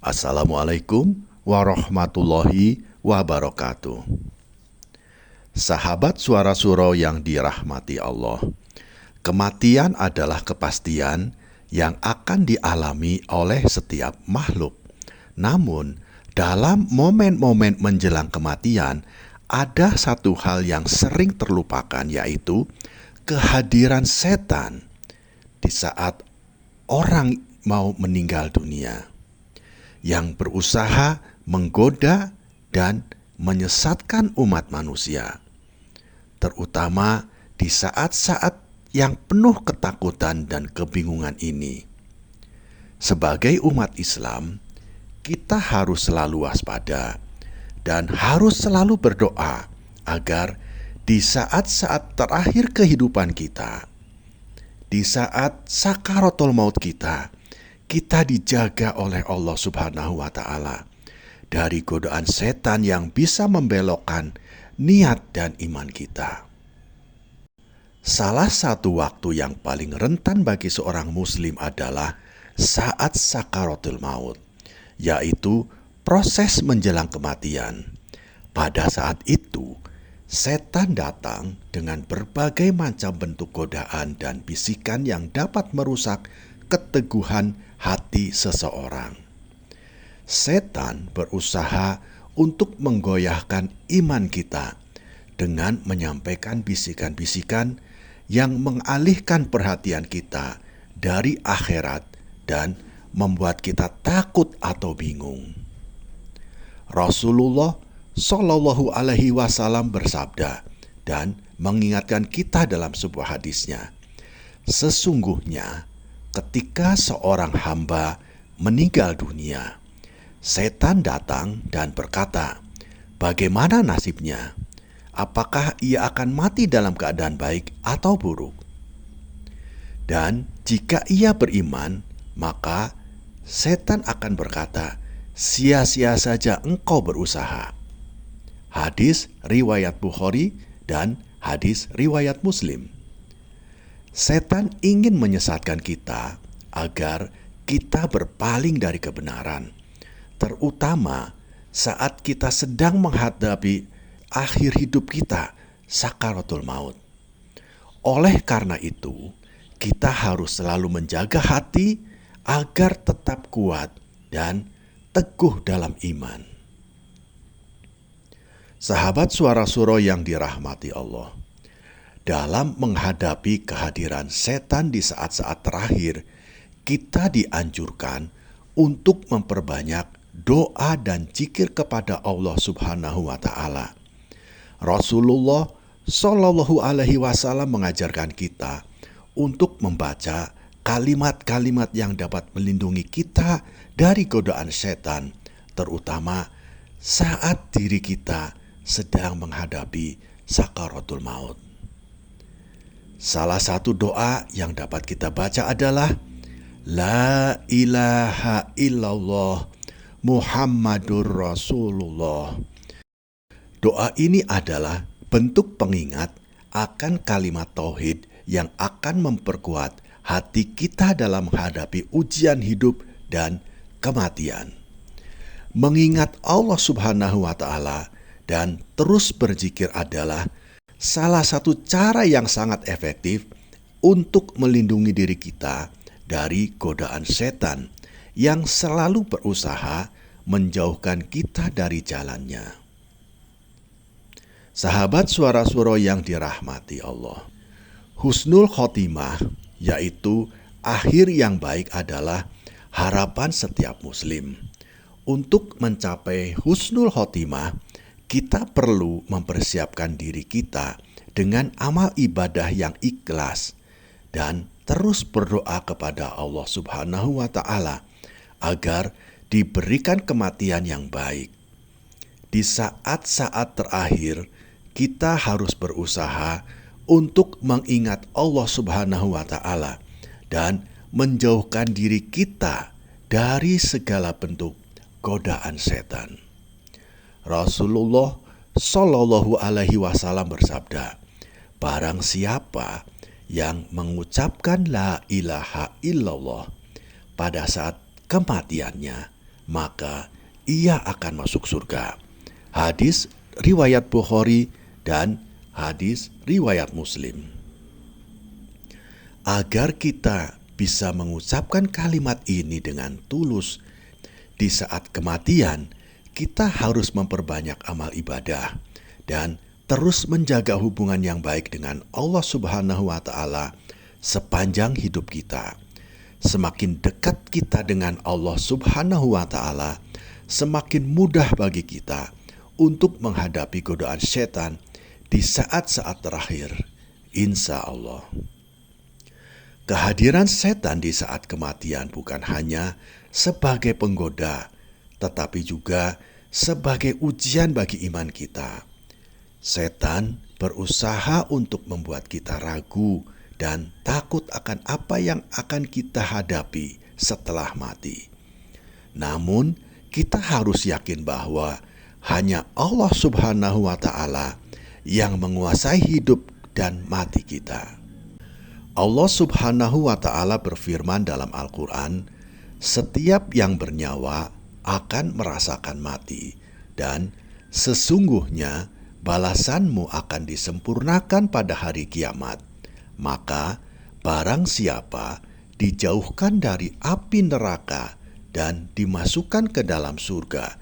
Assalamualaikum warahmatullahi wabarakatuh. Sahabat Suara Suro yang dirahmati Allah, kematian adalah kepastian yang akan dialami oleh setiap makhluk. Namun, dalam momen-momen menjelang kematian, ada satu hal yang sering terlupakan, yaitu kehadiran setan di saat orang mau meninggal dunia, yang berusaha menggoda dan menyesatkan umat manusia, terutama di saat-saat yang penuh ketakutan dan kebingungan ini. Sebagai umat Islam, kita harus selalu waspada dan harus selalu berdoa agar di saat-saat terakhir kehidupan kita, di saat sakaratul maut kita dijaga oleh Allah Subhanahu wa Ta'ala dari godaan setan yang bisa membelokkan niat dan iman kita. Salah satu waktu yang paling rentan bagi seorang muslim adalah saat sakaratul maut, yaitu proses menjelang kematian. Pada saat itu, setan datang dengan berbagai macam bentuk godaan dan bisikan yang dapat merusak keteguhan hati seseorang. Setan berusaha untuk menggoyahkan iman kita dengan menyampaikan bisikan-bisikan yang mengalihkan perhatian kita dari akhirat dan membuat kita takut atau bingung. Rasulullah Shallallahu Alaihi Wasallam bersabda dan mengingatkan kita dalam sebuah hadisnya, sesungguhnya ketika seorang hamba meninggal dunia, setan datang dan berkata, bagaimana nasibnya? Apakah ia akan mati dalam keadaan baik atau buruk? Dan jika ia beriman, maka setan akan berkata, sia-sia saja engkau berusaha. Hadis riwayat Bukhari dan hadis riwayat Muslim. Setan ingin menyesatkan kita agar kita berpaling dari kebenaran, terutama saat kita sedang menghadapi akhir hidup kita, sakaratul maut. Oleh karena itu, kita harus selalu menjaga hati agar tetap kuat dan teguh dalam iman. Sahabat Suara Suro yang dirahmati Allah, dalam menghadapi kehadiran setan di saat-saat terakhir, kita dianjurkan untuk memperbanyak doa dan zikir kepada Allah Subhanahu wa Ta'ala. Rasulullah Shallallahu Alaihi Wasallam mengajarkan kita untuk membaca kalimat-kalimat yang dapat melindungi kita dari godaan setan, terutama saat diri kita sedang menghadapi sakaratul maut. Salah satu doa yang dapat kita baca adalah La ilaha illallah Muhammadur Rasulullah. Doa ini adalah bentuk pengingat akan kalimat tauhid yang akan memperkuat hati kita dalam menghadapi ujian hidup dan kematian. Mengingat Allah Subhanahu wa Ta'ala dan terus berzikir adalah salah satu cara yang sangat efektif untuk melindungi diri kita dari godaan setan yang selalu berusaha menjauhkan kita dari jalannya. Sahabat Suara Suro yang dirahmati Allah, husnul khotimah, yaitu akhir yang baik, adalah harapan setiap muslim. Untuk mencapai husnul khotimah, kita perlu mempersiapkan diri kita dengan amal ibadah yang ikhlas dan terus berdoa kepada Allah Subhanahu wa Ta'ala agar diberikan kematian yang baik. Di saat-saat terakhir, kita harus berusaha untuk mengingat Allah Subhanahu wa Ta'ala dan menjauhkan diri kita dari segala bentuk godaan setan. Rasulullah Shallallahu Alaihi Wasallam bersabda, barang siapa yang mengucapkan la ilaha illallah pada saat kematiannya, maka ia akan masuk surga. Hadis riwayat Bukhari dan hadis riwayat Muslim. Agar kita bisa mengucapkan kalimat ini dengan tulus di saat kematian, kita harus memperbanyak amal ibadah dan terus menjaga hubungan yang baik dengan Allah Subhanahu wa Ta'ala sepanjang hidup kita. Semakin dekat kita dengan Allah Subhanahu wa Ta'ala, semakin mudah bagi kita untuk menghadapi godaan setan di saat-saat terakhir, insya Allah. Kehadiran setan di saat kematian bukan hanya sebagai penggoda, tetapi juga sebagai ujian bagi iman kita. Setan berusaha untuk membuat kita ragu dan takut akan apa yang akan kita hadapi setelah mati. Namun, kita harus yakin bahwa hanya Allah Subhanahu wa Ta'ala yang menguasai hidup dan mati kita. Allah Subhanahu wa Ta'ala berfirman dalam Al-Quran, "Setiap yang bernyawa akan merasakan mati, dan sesungguhnya balasanmu akan disempurnakan pada hari kiamat. Maka barang siapa dijauhkan dari api neraka dan dimasukkan ke dalam surga,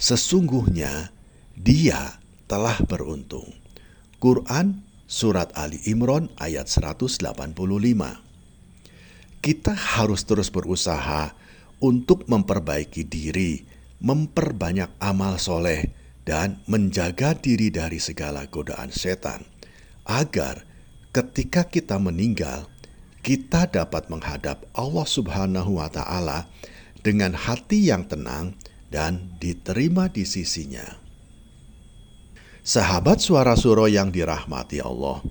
sesungguhnya dia telah beruntung." Quran Surat Ali Imran ayat 185. Kita harus terus berusaha untuk memperbaiki diri, memperbanyak amal soleh, dan menjaga diri dari segala godaan setan, agar ketika kita meninggal, kita dapat menghadap Allah Subhanahu wa Ta'ala dengan hati yang tenang dan diterima di sisinya. Sahabat Suara Suro yang dirahmati Allah,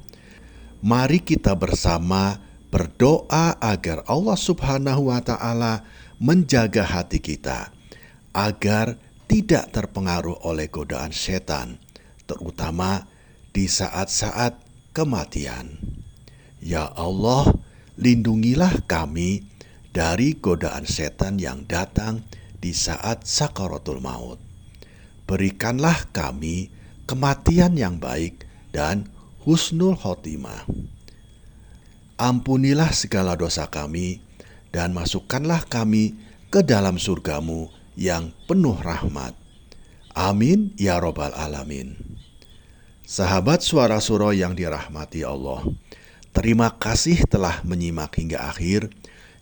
mari kita bersama berdoa agar Allah Subhanahu wa Ta'ala menjaga hati kita agar tidak terpengaruh oleh godaan setan, terutama di saat-saat kematian. Ya Allah, lindungilah kami dari godaan setan yang datang di saat sakaratul maut. Berikanlah kami kematian yang baik dan husnul khotimah. Ampunilah segala dosa kami dan masukkanlah kami ke dalam surgamu yang penuh rahmat. Amin ya robbal alamin. Sahabat Suara Suro yang dirahmati Allah, terima kasih telah menyimak hingga akhir.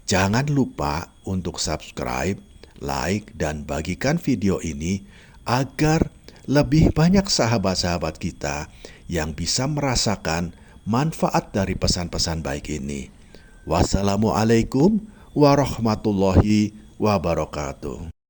Jangan lupa untuk subscribe, like, dan bagikan video ini agar lebih banyak sahabat-sahabat kita yang bisa merasakan manfaat dari pesan-pesan baik ini. Wassalamualaikum warahmatullahi wabarakatuh.